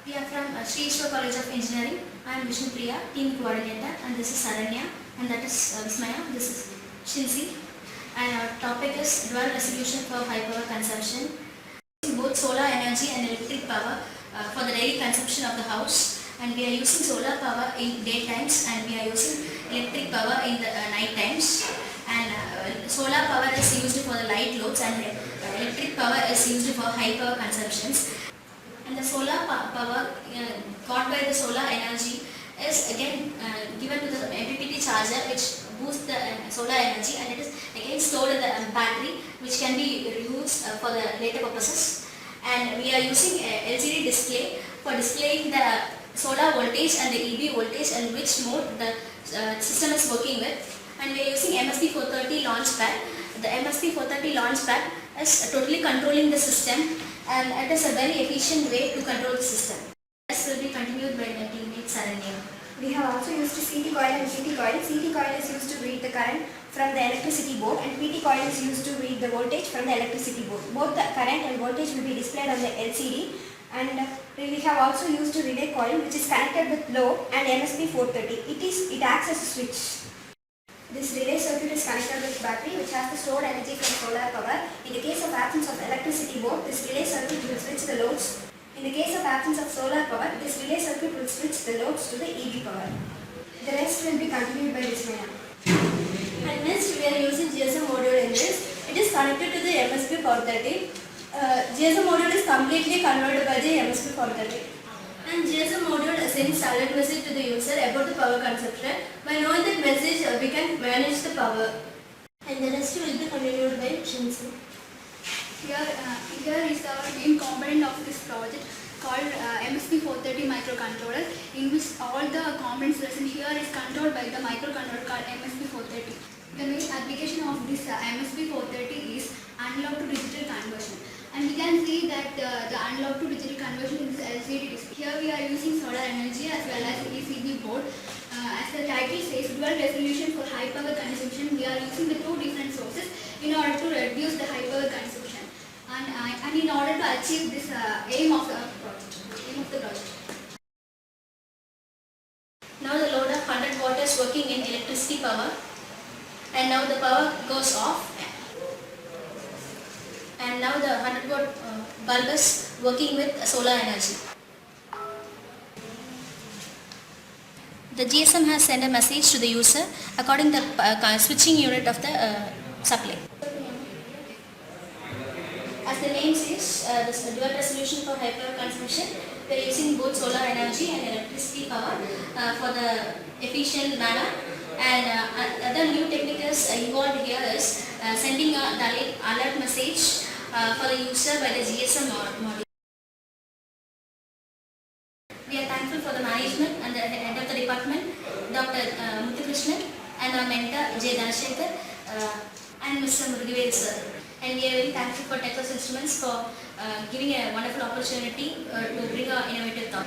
We are from Sri Ishwar College of Engineering. I am Vishnu Priya, team coordinator, and this is Saranya, and that is Vismaya. This is Shinsi, and our topic is dual resolution for high power consumption. Both solar energy and electric power for the daily consumption of the house, and we are using solar power in day times, and we are using electric power in the night times. And solar power is used for the light loads, and electric power is used for high power consumptions. And the solar power got by the solar energy is again given to the MPPT charger, which boosts the solar energy, and it is again stored in the battery, which can be used for the later purposes. And we are using a LCD display for displaying the solar voltage and the EB voltage and which mode the system is working with. And we are using MSP 430 launch pad. The MSP 430 launch pad is totally controlling the system, and it is a very efficient way to control the system. This will be continued by my teammate Saranya. We have also used CT coil and PT coil. CT coil is used to read the current from the electricity board, and PT coil is used to read the voltage from the electricity board. Both the current and voltage will be displayed on the LCD. And we have also used a relay coil which is connected with load and MSP 430. It acts as a switch. This relay circuit is connected with battery, which has the stored energy from solar power. In the case of absence of electricity board, this relay circuit will switch the loads. In the case of absence of solar power, this relay circuit will switch the loads to the EB power. The rest will be continued by Vismaya. And next we are using GSM module in this. It is connected to the MSP 430. GSM module is completely controlled by the MSP 430. And GSM module sends alert message to the user about the power consumption. By knowing that message, we can manage the power. And the rest will be continued by Shinsu. Here is our main component of this project called MSP 430 microcontroller, in which all the components present here is controlled by the microcontroller called MSP 430. The main application of this MSP 430 is analog to digital conversion. And we can see that the analog to digital conversion in this LCD display. Here we are using solar energy as well as ECB board. As the title says, dual resolution for high power consumption. We are using the two different sources in order to reduce the high power consumption. And in order to achieve this aim of the project. Now the load of 100 watt is working in electricity power, and now the power goes off, and now the 100 watt bulb is working with solar energy. The GSM has sent a message to the user according to the switching unit of the supply. As the name says, this dual resolution for high power consumption, we are using both solar energy and electricity power for the efficient manner. And other new technique is involved here is sending the alert message for the user by the GSM module. We are thankful for the management and the head of the department, Dr. Muthukrishnan, and our mentor J. Dhanashekhar and Mr. Murugavel sir. And we are very thankful for Techos Instruments for giving a wonderful opportunity to bring our innovative thoughts.